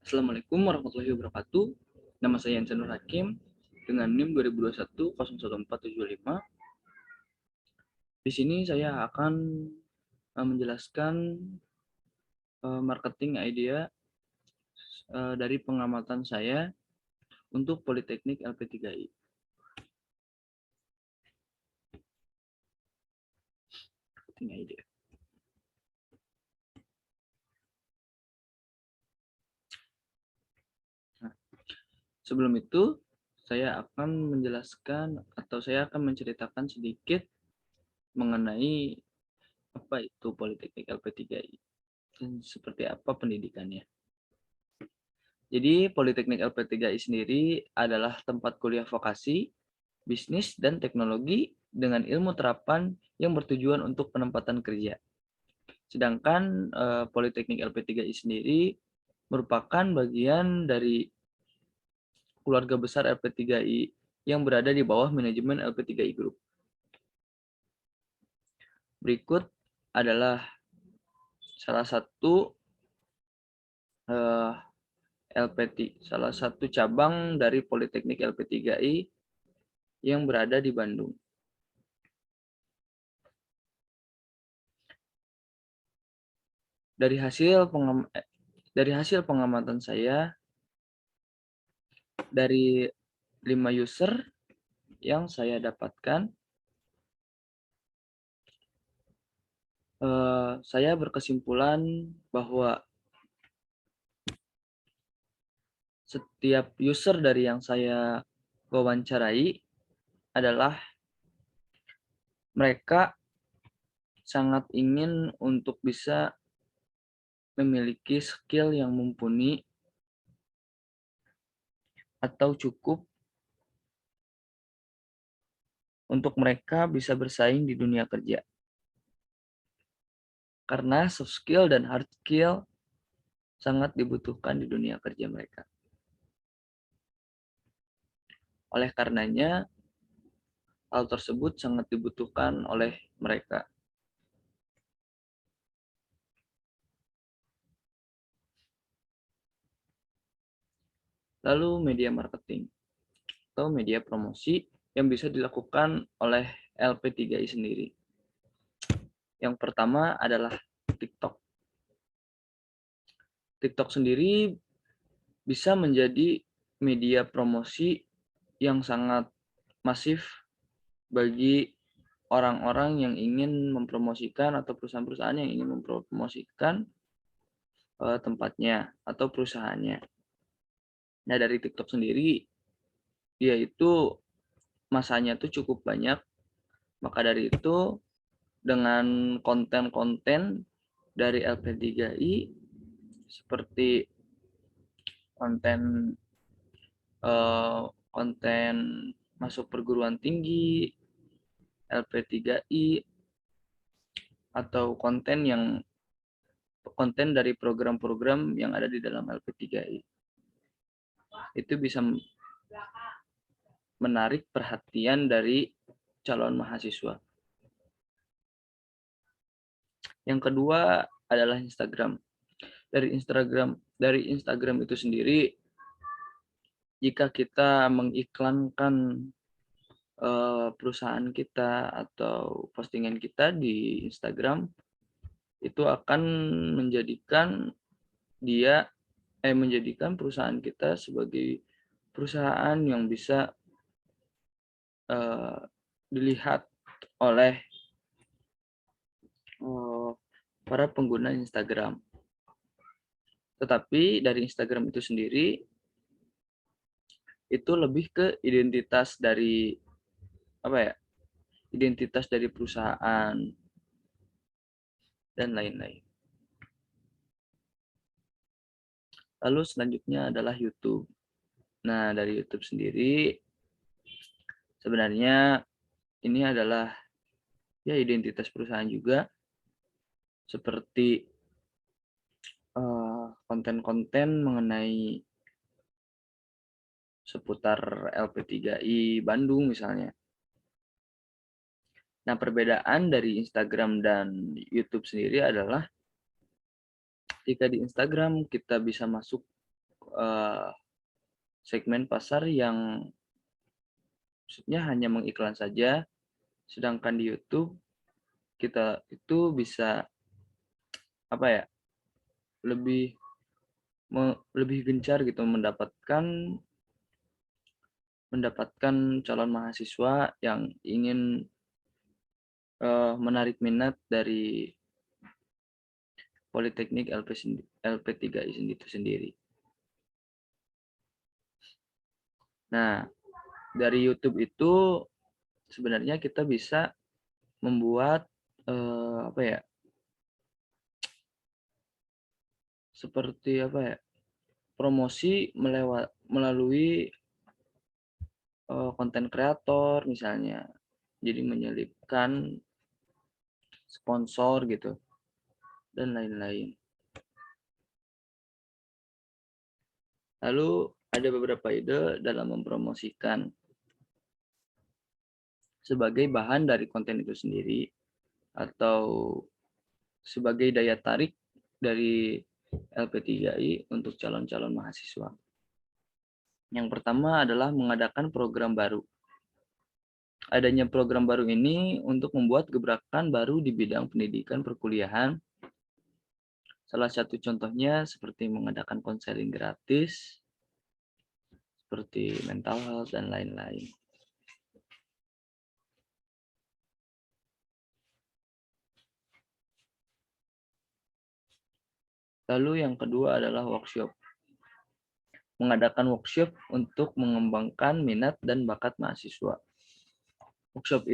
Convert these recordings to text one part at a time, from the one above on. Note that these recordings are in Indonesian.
Assalamualaikum warahmatullahi wabarakatuh. Nama saya Yansen Nur Hakim dengan NIM 2021 014755. Di sini saya akan menjelaskan marketing idea dari pengamatan saya untuk Politeknik LP3I. Marketing idea. Nah, sebelum itu saya akan menjelaskan atau saya akan menceritakan sedikit mengenai apa itu Politeknik LP3I dan seperti apa pendidikannya. Jadi Politeknik LP3I sendiri adalah tempat kuliah vokasi, bisnis, dan teknologi dengan ilmu terapan yang bertujuan untuk penempatan kerja. Sedangkan Politeknik LP3I sendiri merupakan bagian dari keluarga besar LP3I yang berada di bawah manajemen LP3I Group. Berikut adalah salah satu salah satu cabang dari Politeknik LP3I yang berada di Bandung. Dari hasil pengamatan saya, dari 5 user yang saya dapatkan, saya berkesimpulan bahwa setiap user dari yang saya wawancarai adalah mereka sangat ingin untuk bisa memiliki skill yang mumpuni atau cukup untuk mereka bisa bersaing di dunia kerja. Karena soft skill dan hard skill sangat dibutuhkan di dunia kerja mereka. Oleh karenanya, hal tersebut sangat dibutuhkan oleh mereka. Lalu media marketing atau media promosi yang bisa dilakukan oleh LP3I sendiri. Yang pertama adalah TikTok. TikTok sendiri bisa menjadi media promosi yang sangat masif bagi orang-orang yang ingin mempromosikan atau perusahaan-perusahaan yang ingin mempromosikan tempatnya atau perusahaannya. Nah, dari TikTok sendiri, dia itu masanya tuh cukup banyak. Maka dari itu, dengan konten-konten dari LP3I, seperti konten konten masuk perguruan tinggi, LP3I, atau konten dari program-program yang ada di dalam LP3I. Itu bisa menarik perhatian dari calon mahasiswa. Yang kedua adalah Instagram. Dari Instagram itu sendiri, jika kita mengiklankan perusahaan kita atau postingan kita di Instagram, itu akan menjadikan perusahaan kita sebagai perusahaan yang bisa dilihat oleh para pengguna Instagram. Tetapi dari Instagram itu sendiri, itu lebih ke identitas dari identitas dari perusahaan dan lain-lain. Lalu selanjutnya adalah YouTube. Nah, dari YouTube sendiri sebenarnya ini adalah identitas perusahaan juga, seperti konten-konten mengenai seputar LP3I Bandung misalnya. Nah, perbedaan dari Instagram dan YouTube sendiri adalah jika di Instagram kita bisa masuk segmen pasar yang maksudnya hanya mengiklan saja, sedangkan di YouTube kita itu bisa apa ya, lebih lebih gencar gitu mendapatkan calon mahasiswa yang ingin menarik minat dari Politeknik LP3I itu sendiri. Nah, dari YouTube itu sebenarnya kita bisa membuat apa ya? Seperti apa ya? Promosi melalui konten kreator misalnya. Jadi menyelipkan sponsor gitu dan lain-lain. Lalu ada beberapa ide dalam mempromosikan sebagai bahan dari konten itu sendiri atau sebagai daya tarik dari LP3I untuk calon-calon mahasiswa. Yang pertama adalah mengadakan program baru. Adanya program baru ini untuk membuat gebrakan baru di bidang pendidikan perkuliahan. Salah satu contohnya seperti mengadakan konseling gratis, seperti mental health dan lain-lain. Lalu yang kedua adalah workshop. Mengadakan workshop untuk mengembangkan minat dan bakat mahasiswa. Workshop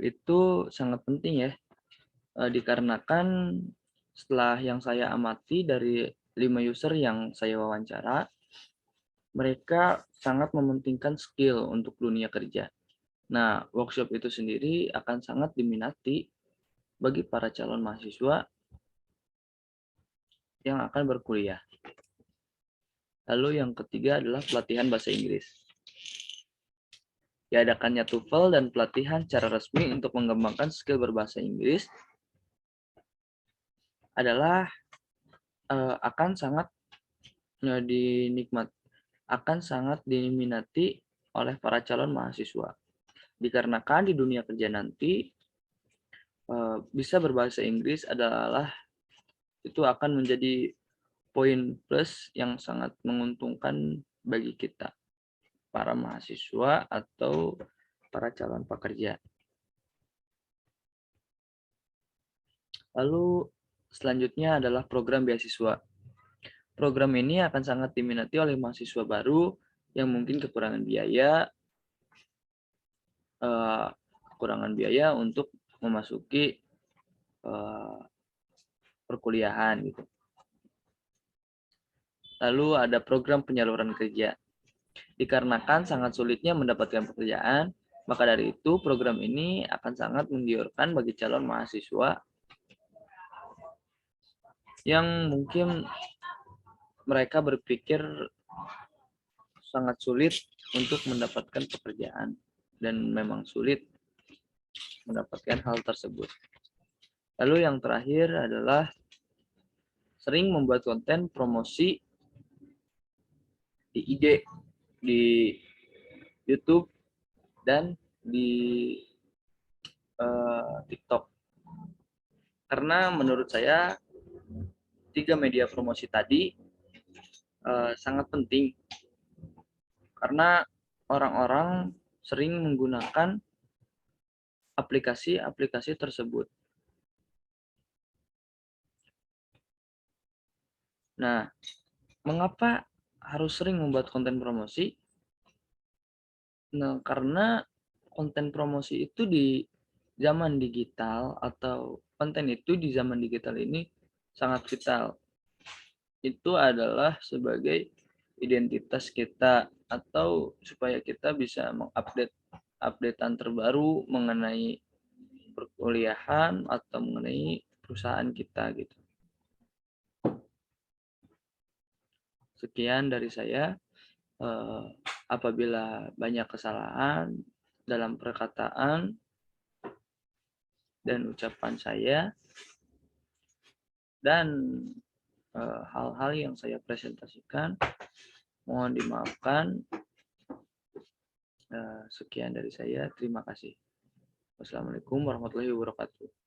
itu sangat penting ya, dikarenakan setelah yang saya amati dari 5 user yang saya wawancara, mereka sangat mementingkan skill untuk dunia kerja. Nah, workshop itu sendiri akan sangat diminati bagi para calon mahasiswa yang akan berkuliah. Lalu yang ketiga adalah pelatihan bahasa Inggris. Diadakannya TOEFL dan pelatihan secara resmi untuk mengembangkan skill berbahasa Inggris adalah akan sangat diminati oleh para calon mahasiswa. Dikarenakan di dunia kerja nanti bisa berbahasa Inggris itu akan menjadi poin plus yang sangat menguntungkan bagi kita, para mahasiswa atau para calon pekerja. Lalu selanjutnya adalah program beasiswa. Program ini akan sangat diminati oleh mahasiswa baru yang mungkin kekurangan biaya untuk memasuki perkuliahan gitu. Lalu ada program penyaluran kerja. Dikarenakan sangat sulitnya mendapatkan pekerjaan, maka dari itu program ini akan sangat menggiurkan bagi calon mahasiswa yang mungkin mereka berpikir sangat sulit untuk mendapatkan pekerjaan dan memang sulit mendapatkan hal tersebut. Lalu yang terakhir adalah sering membuat konten promosi di IG, di YouTube, dan di TikTok. Karena menurut saya 3 media promosi tadi sangat penting karena orang-orang sering menggunakan aplikasi-aplikasi tersebut. Nah, mengapa harus sering membuat konten promosi? Nah, karena konten promosi itu di zaman digital atau konten itu di zaman digital ini sangat vital. Itu adalah sebagai identitas kita atau supaya kita bisa updatean terbaru mengenai perkuliahan atau mengenai perusahaan kita gitu. Sekian dari saya. Apabila banyak kesalahan dalam perkataan dan ucapan saya dan hal-hal yang saya presentasikan. Mohon dimaafkan. Sekian dari saya. Terima kasih. Wassalamualaikum warahmatullahi wabarakatuh.